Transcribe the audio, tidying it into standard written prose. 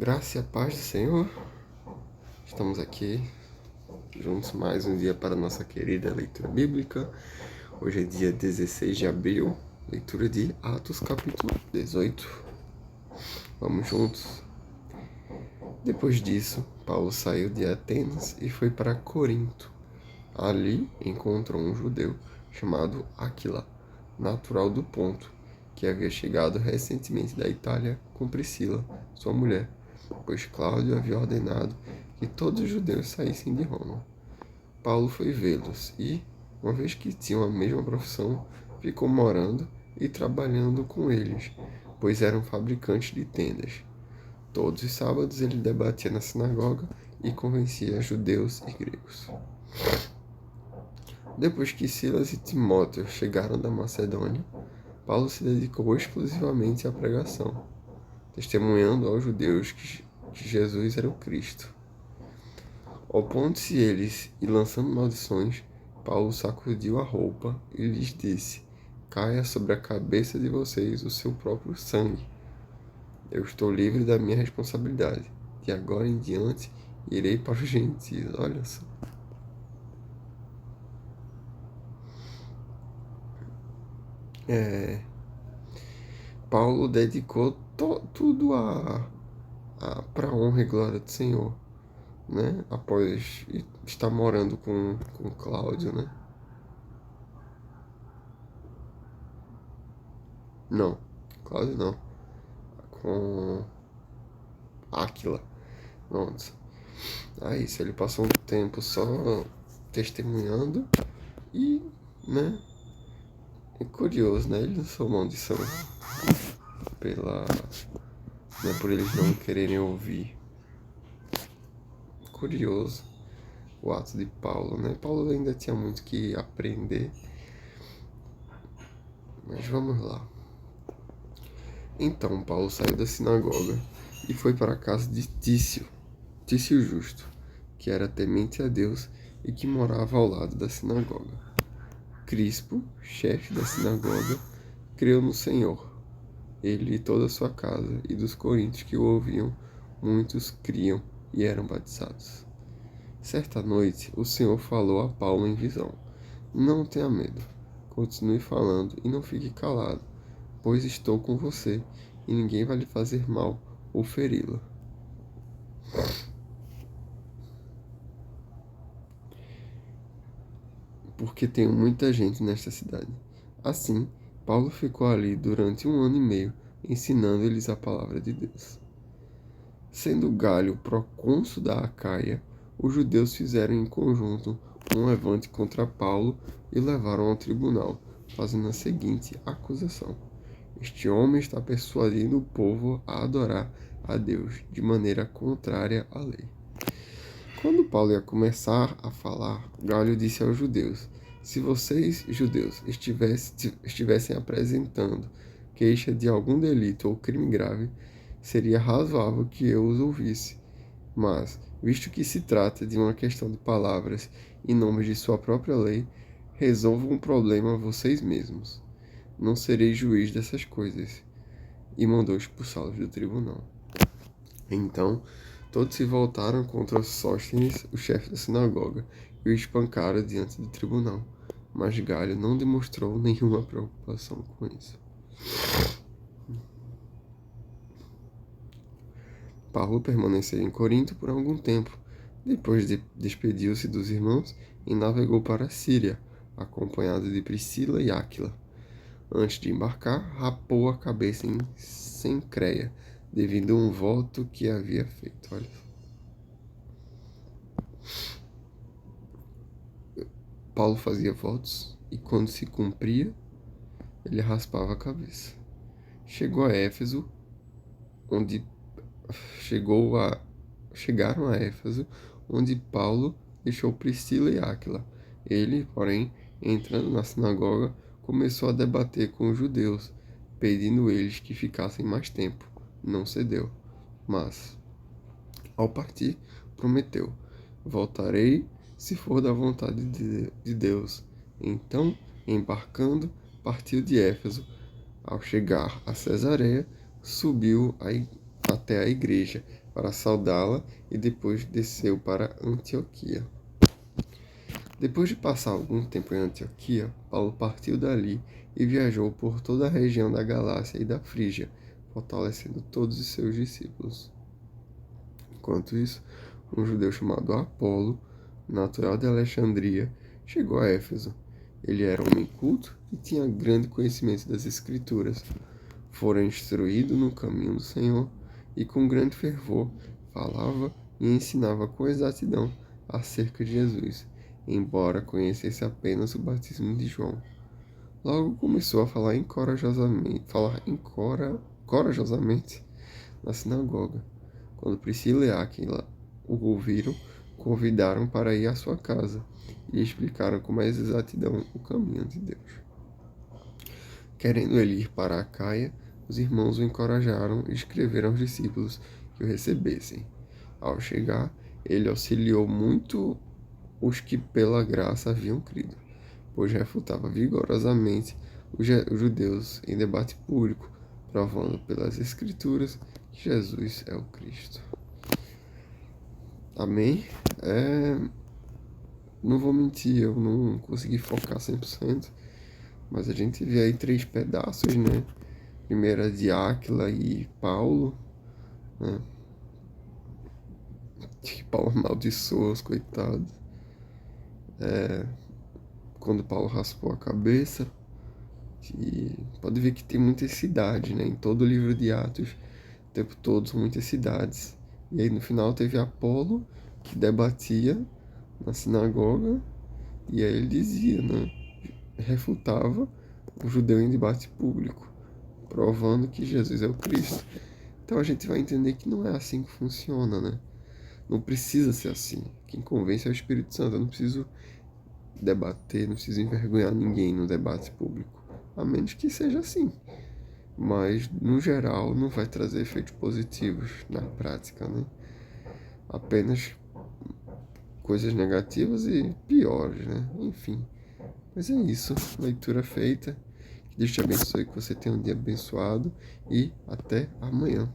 Graça e a paz do Senhor. Estamos aqui juntos mais um dia para a nossa querida leitura bíblica. Hoje é dia 16 de abril, leitura de Atos capítulo 18. Vamos juntos. Depois disso, Paulo saiu de Atenas e foi para Corinto. Ali encontrou um judeu chamado Áquila, natural do Ponto, que havia chegado recentemente da Itália com Priscila, sua mulher, pois Cláudio havia ordenado que todos os judeus saíssem de Roma. Paulo foi vê-los e, uma vez que tinham a mesma profissão, ficou morando e trabalhando com eles, pois eram fabricantes de tendas. Todos os sábados ele debatia na sinagoga e convencia judeus e gregos. Depois que Silas e Timóteo chegaram da Macedônia, Paulo se dedicou exclusivamente à pregação, testemunhando aos judeus que Jesus era o Cristo. Opondo-se eles e lançando maldições, Paulo sacudiu a roupa e lhes disse: "Caia sobre a cabeça de vocês o seu próprio sangue. Eu estou livre da minha responsabilidade. De agora em diante, irei para os gentios." Olha só. Paulo dedicou tudo para a honra e glória do Senhor, né? Após estar morando com Cláudio, né? Não, Cláudio não. Com Áquila. Pronto. Aí isso, ele passou um tempo só testemunhando e, né? É curioso, né? Ele lançou maldição por eles não quererem ouvir. Curioso o ato de Paulo, né? Paulo ainda tinha muito que aprender. Mas vamos lá. Então Paulo saiu da sinagoga e foi para a casa de Tício Justo, que era temente a Deus e que morava ao lado da sinagoga. Crispo, chefe da sinagoga, creu no Senhor. Ele e toda a sua casa, e dos coríntios que o ouviam, muitos criam e eram batizados. Certa noite, o Senhor falou a Paulo em visão: "Não tenha medo, continue falando e não fique calado, pois estou com você, e ninguém vai lhe fazer mal ou feri-lo." Porque tenho muita gente nesta cidade. Assim, Paulo ficou ali durante 1 ano e meio, ensinando-lhes a palavra de Deus. Sendo Galho procônsul da Acaia, os judeus fizeram em conjunto um levante contra Paulo e levaram ao tribunal, fazendo a seguinte acusação: "Este homem está persuadindo o povo a adorar a Deus de maneira contrária à lei." Quando Paulo ia começar a falar, Galho disse aos judeus: "Se vocês, judeus, estivessem apresentando queixa de algum delito ou crime grave, seria razoável que eu os ouvisse. Mas, visto que se trata de uma questão de palavras e nomes de sua própria lei, resolvam o problema vocês mesmos. Não serei juiz dessas coisas." E mandou expulsá-los do tribunal. Então, todos se voltaram contra Sóstenes, o chefe da sinagoga, e o espancaram diante do tribunal. Mas Galho não demonstrou nenhuma preocupação com isso. Paulo permaneceu em Corinto por algum tempo. Depois despediu-se dos irmãos e navegou para a Síria, acompanhado de Priscila e Áquila. Antes de embarcar, rapou a cabeça em Cencreia, devido a um voto que havia feito. Olha. Paulo fazia votos e, quando se cumpria, ele raspava a cabeça. Chegaram a Éfeso, onde Paulo deixou Priscila e Áquila. Ele, porém, entrando na sinagoga, começou a debater com os judeus, pedindo eles que ficassem mais tempo. Não cedeu, mas, ao partir, prometeu: "Voltarei se for da vontade de Deus." Então, embarcando, partiu de Éfeso. Ao chegar a Cesareia, subiu até a igreja para saudá-la e depois desceu para Antioquia. Depois de passar algum tempo em Antioquia, Paulo partiu dali e viajou por toda a região da Galácia e da Frígia, fortalecendo todos os seus discípulos. Enquanto isso, um judeu chamado Apolo, natural de Alexandria, chegou a Éfeso. Ele era um homem culto e tinha grande conhecimento das Escrituras. Fora instruído no caminho do Senhor e com grande fervor falava e ensinava com exatidão acerca de Jesus, embora conhecesse apenas o batismo de João. Logo começou a falar corajosamente na sinagoga. Quando Priscila e Áquila o ouviram, convidaram para ir à sua casa e lhe explicaram com mais exatidão o caminho de Deus. Querendo ele ir para a Acaia, os irmãos o encorajaram e escreveram aos discípulos que o recebessem. Ao chegar, ele auxiliou muito os que pela graça haviam crido, pois refutava vigorosamente os judeus em debate público, provando pelas Escrituras que Jesus é o Cristo. Amém? Não vou mentir, eu não consegui focar 100%, mas a gente vê aí 3 pedaços, né? Primeiro é de Áquila e Paulo, né? Que Paulo amaldiçoou os coitados. Quando Paulo raspou a cabeça. E pode ver que tem muitas cidades, né? Em todo o livro de Atos, o tempo todo são muitas cidades. E aí no final teve Apolo, que debatia na sinagoga, e aí ele dizia, né? Refutava o judeu em debate público, provando que Jesus é o Cristo. Então a gente vai entender que não é assim que funciona, né? Não precisa ser assim. Quem convence é o Espírito Santo. Eu não preciso debater, não preciso envergonhar ninguém no debate público, a menos que seja assim. Mas, no geral, não vai trazer efeitos positivos na prática, né? Apenas coisas negativas e piores, né? Enfim. Mas é isso. Leitura feita. Que Deus te abençoe, que você tenha um dia abençoado e até amanhã.